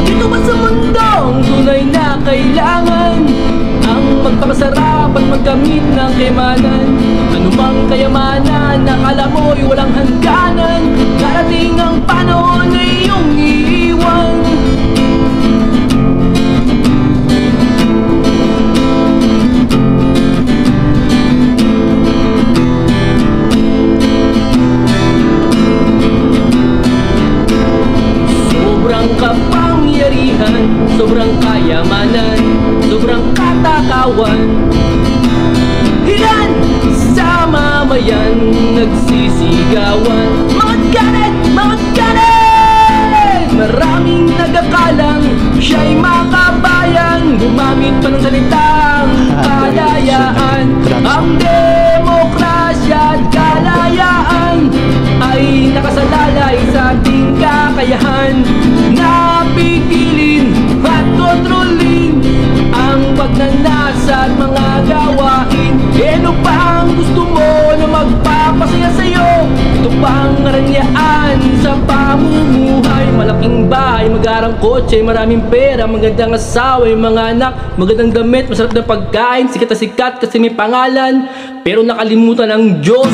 Dito ba sa mundong tunay na kailangan ang magpakasarap at magkamit ng kayamanan? Anumang kayamanan, nakala mo'y walang hangganan. Darating ang panahon na iyong iiwan. Sobrang kapangyarihan, sobrang kayamanan, sobrang katakawan. Ilan sa mamayan nagsisigawan, mga galit, mga galit! Maraming nagakalang siya'y makabayan, gumamit pa ng salitang kalayaan. Ang demokrasya at kalayaan ay nakasalalay sa ating kakayahan. Napipilin at kontrolin ang pagnanasa at mga gawain. Ano pa ang gusto mo na magpapasaya sa'yo? Ito pang aranyaan sa pamumuhay. Malaking bahay, magarang kotse, maraming pera, magandang asawa, yung mga anak, magandang damit, masarap na pagkain, sikat na sikat kasi may pangalan, pero nakalimutan ng Diyos.